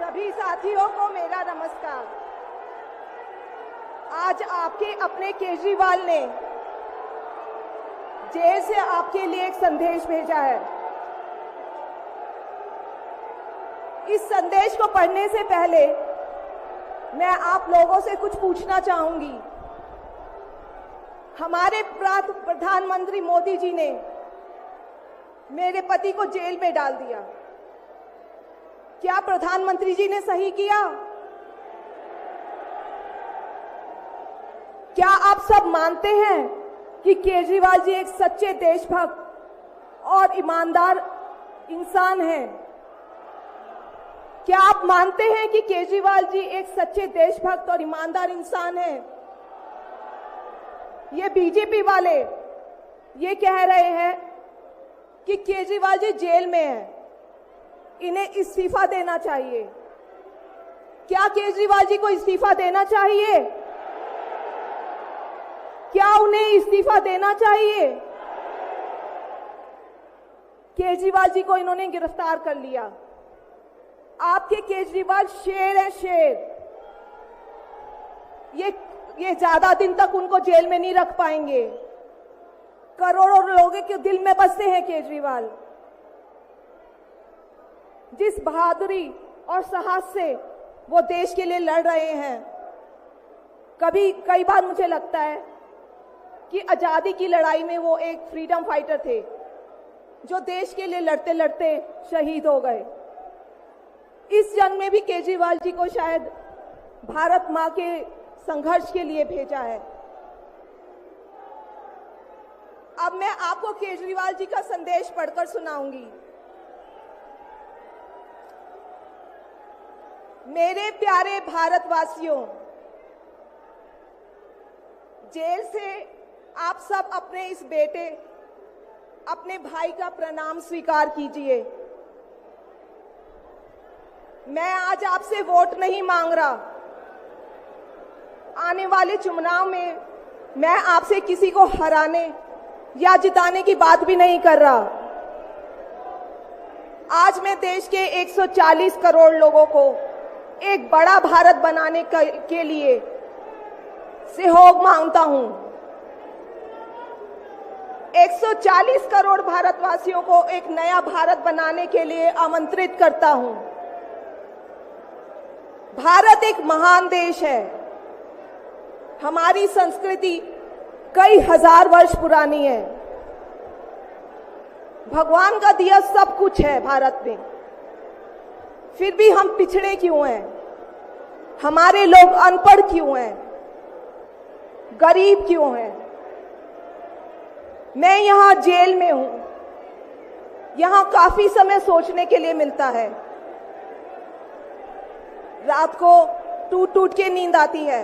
सभी साथियों को मेरा नमस्कार। आज आपके अपने केजरीवाल ने जेल से आपके लिए एक संदेश भेजा है। इस संदेश को पढ़ने से पहले मैं आप लोगों से कुछ पूछना चाहूंगी। हमारे प्रधानमंत्री मोदी जी ने मेरे पति को जेल में डाल दिया। क्या प्रधानमंत्री जी ने सही किया? क्या आप सब मानते हैं कि केजरीवाल जी एक सच्चे देशभक्त और ईमानदार इंसान हैं? क्या आप मानते हैं कि केजरीवाल जी एक सच्चे देशभक्त और ईमानदार इंसान हैं? ये बीजेपी वाले ये कह रहे हैं कि केजरीवाल जी जेल में हैं, इन्हें इस्तीफा देना चाहिए। क्या केजरीवाल जी को इस्तीफा देना चाहिए? क्या उन्हें इस्तीफा देना चाहिए? केजरीवाल जी को इन्होंने गिरफ्तार कर लिया। आपके केजरीवाल शेर है, शेर। ये ज्यादा दिन तक उनको जेल में नहीं रख पाएंगे। करोड़ों लोगों के दिल में बसते हैं केजरीवाल। जिस बहादुरी और साहस से वो देश के लिए लड़ रहे हैं, कई बार मुझे लगता है कि आजादी की लड़ाई में वो एक फ्रीडम फाइटर थे जो देश के लिए लड़ते लड़ते शहीद हो गए। इस जंग में भी केजरीवाल जी को शायद भारत मां के संघर्ष के लिए भेजा है। अब मैं आपको केजरीवाल जी का संदेश पढ़कर सुनाऊंगी। मेरे प्यारे भारतवासियों, जेल से आप सब अपने इस बेटे, अपने भाई का प्रणाम स्वीकार कीजिए। मैं आज आपसे वोट नहीं मांग रहा। आने वाले चुनाव में मैं आपसे किसी को हराने या जिताने की बात भी नहीं कर रहा। आज मैं देश के 140 करोड़ लोगों को एक बड़ा भारत बनाने के लिए सहयोग मांगता हूं। 140 करोड़ भारतवासियों को एक नया भारत बनाने के लिए आमंत्रित करता हूं। भारत एक महान देश है। हमारी संस्कृति कई हजार वर्ष पुरानी है। भगवान का दिया सब कुछ है भारत में, फिर भी हम पिछड़े क्यों हैं? हमारे लोग अनपढ़ क्यों हैं? गरीब क्यों हैं? मैं यहां जेल में हूं। यहां काफी समय सोचने के लिए मिलता है। रात को टूट टूट के नींद आती है।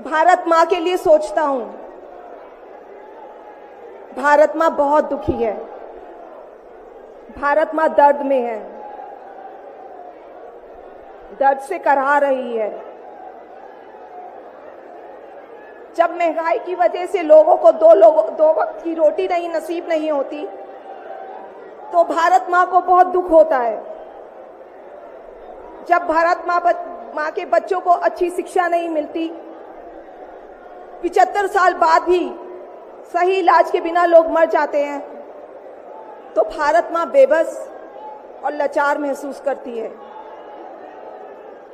भारत मां के लिए सोचता हूं। भारत मां बहुत दुखी है। भारत मां दर्द में है, दर्द से कराह रही है। जब महंगाई की वजह से लोगों को दो वक्त की रोटी नहीं नसीब नहीं होती, तो भारत मां को बहुत दुख होता है। जब भारत मां के बच्चों को अच्छी शिक्षा नहीं मिलती, 75 साल बाद भी सही इलाज के बिना लोग मर जाते हैं, तो भारत मां बेबस और लाचार महसूस करती है।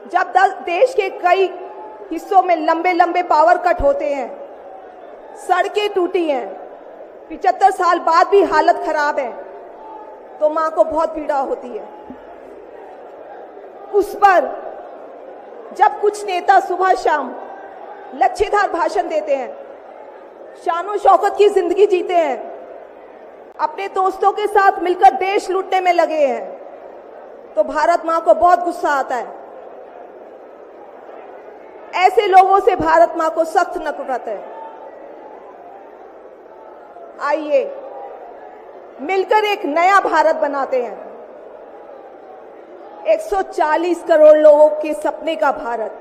जब देश के कई हिस्सों में लंबे लंबे पावर कट होते हैं, सड़कें टूटी हैं, 75 साल बाद भी हालत खराब है, तो मां को बहुत पीड़ा होती है। उस पर जब कुछ नेता सुबह शाम लच्छेदार भाषण देते हैं, शानो शौकत की जिंदगी जीते हैं, अपने दोस्तों के साथ मिलकर देश लूटने में लगे हैं, तो भारत मां को बहुत गुस्सा आता है। ऐसे लोगों से भारत मां को सख्त नफरत है। आइए मिलकर एक नया भारत बनाते हैं। 140 करोड़ लोगों के सपने का भारत।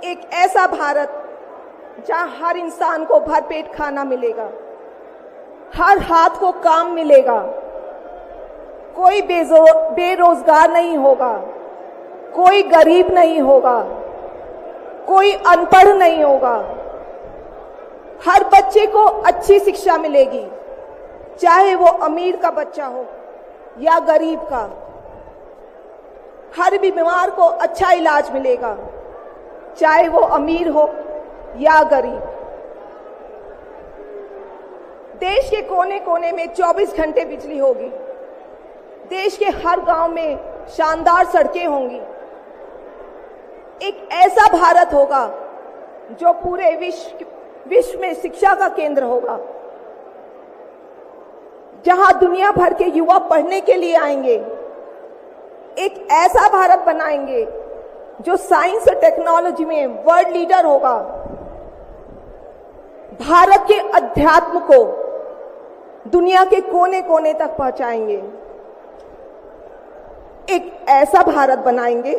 एक ऐसा भारत जहां हर इंसान को भरपेट खाना मिलेगा, हर हाथ को काम मिलेगा, कोई बेरोजगार नहीं होगा, कोई गरीब नहीं होगा, कोई अनपढ़ नहीं होगा। हर बच्चे को अच्छी शिक्षा मिलेगी, चाहे वो अमीर का बच्चा हो या गरीब का। हर बीमार को अच्छा इलाज मिलेगा, चाहे वो अमीर हो या गरीब। देश के कोने कोने में 24 घंटे बिजली होगी। देश के हर गांव में शानदार सड़कें होंगी। एक ऐसा भारत होगा जो पूरे विश्व में शिक्षा का केंद्र होगा, जहां दुनिया भर के युवा पढ़ने के लिए आएंगे। एक ऐसा भारत बनाएंगे जो साइंस और टेक्नोलॉजी में वर्ल्ड लीडर होगा। भारत के अध्यात्म को दुनिया के कोने कोने तक पहुंचाएंगे। एक ऐसा भारत बनाएंगे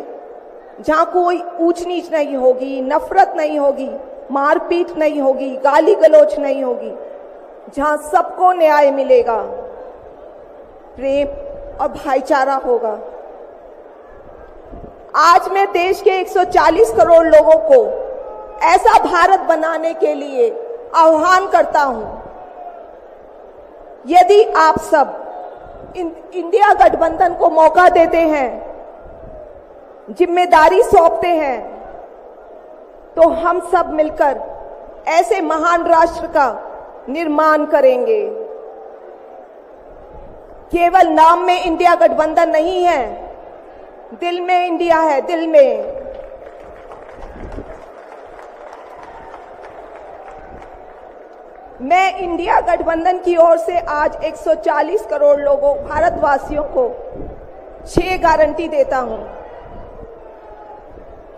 जहां कोई ऊंच नीच नहीं होगी, नफरत नहीं होगी, मारपीट नहीं होगी, गाली गलौज नहीं होगी, जहां सबको न्याय मिलेगा, प्रेम और भाईचारा होगा। आज मैं देश के 140 करोड़ लोगों को ऐसा भारत बनाने के लिए आह्वान करता हूं। यदि आप सब इंडिया गठबंधन को मौका देते हैं, जिम्मेदारी सौंपते हैं, तो हम सब मिलकर ऐसे महान राष्ट्र का निर्माण करेंगे। केवल नाम में इंडिया गठबंधन नहीं है, दिल में इंडिया है, दिल में। मैं इंडिया गठबंधन की ओर से आज 140 करोड़ लोगों भारतवासियों को 6 गारंटी देता हूं।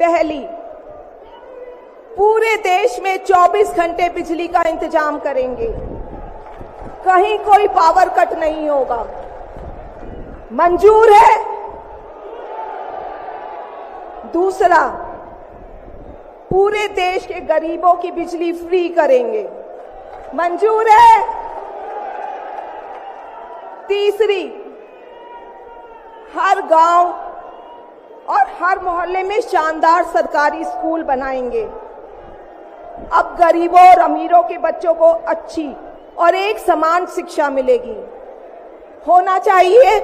पहली, पूरे देश में 24 घंटे बिजली का इंतजाम करेंगे, कहीं कोई पावर कट नहीं होगा। मंजूर है? दूसरा, पूरे देश के गरीबों की बिजली फ्री करेंगे। मंजूर है? तीसरी, हर गांव और हर मोहल्ले में शानदार सरकारी स्कूल बनाएंगे। अब गरीबों और अमीरों के बच्चों को अच्छी और एक समान शिक्षा मिलेगी। होना चाहिए।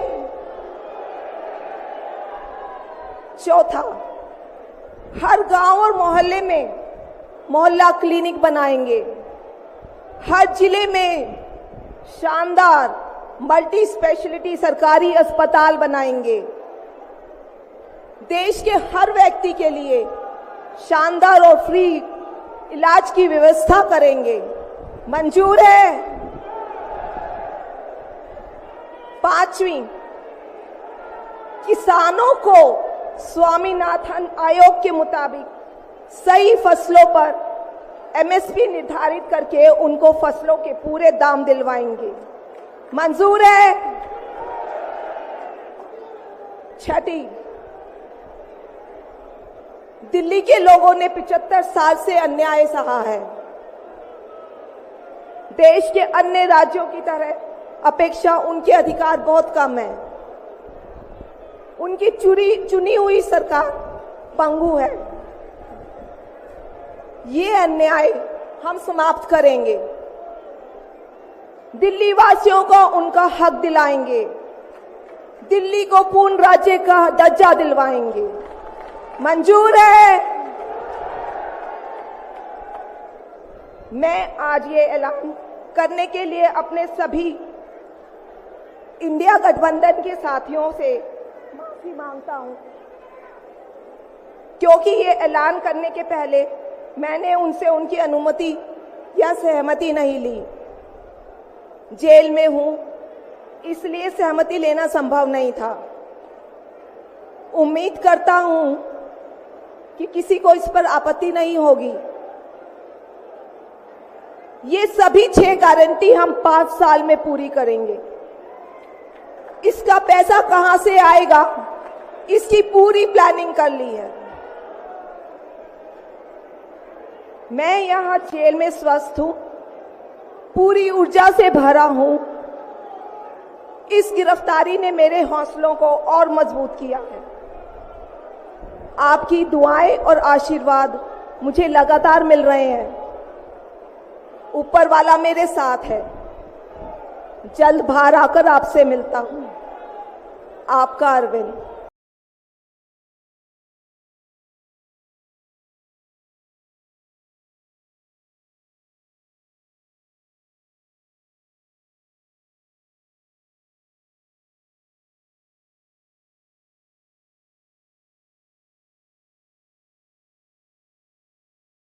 चौथा, हर गांव और मोहल्ले में मोहल्ला क्लिनिक बनाएंगे। हर जिले में शानदार मल्टी स्पेशलिटी सरकारी अस्पताल बनाएंगे। देश के हर व्यक्ति के लिए शानदार और फ्री इलाज की व्यवस्था करेंगे। मंजूर है? पांचवी, किसानों को स्वामीनाथन आयोग के मुताबिक सही फसलों पर एमएसपी निर्धारित करके उनको फसलों के पूरे दाम दिलवाएंगे। मंजूर है? छठी, दिल्ली के लोगों ने 75 साल से अन्याय सहा है। देश के अन्य राज्यों की तरह अपेक्षा उनके अधिकार बहुत कम है। उनकी चुनी हुई सरकार पंगु है। ये अन्याय हम समाप्त करेंगे। दिल्ली वासियों को उनका हक दिलाएंगे। दिल्ली को पूर्ण राज्य का दर्जा दिलवाएंगे। मंजूर है? मैं आज ये ऐलान करने के लिए अपने सभी इंडिया गठबंधन के साथियों से माफी मांगता हूं, क्योंकि ये ऐलान करने के पहले मैंने उनसे उनकी अनुमति या सहमति नहीं ली। जेल में हूं, इसलिए सहमति लेना संभव नहीं था। उम्मीद करता हूं कि किसी को इस पर आपत्ति नहीं होगी। ये सभी 6 गारंटी हम 5 साल में पूरी करेंगे। इसका पैसा कहां से आएगा, इसकी पूरी प्लानिंग कर ली है। मैं यहां जेल में स्वस्थ हूं, पूरी ऊर्जा से भरा हूं इस गिरफ्तारी ने मेरे हौसलों को और मजबूत किया है। आपकी दुआएं और आशीर्वाद मुझे लगातार मिल रहे हैं। ऊपर वाला मेरे साथ है। जल्द बाहर आकर आपसे मिलता हूं। आपका अरविंद।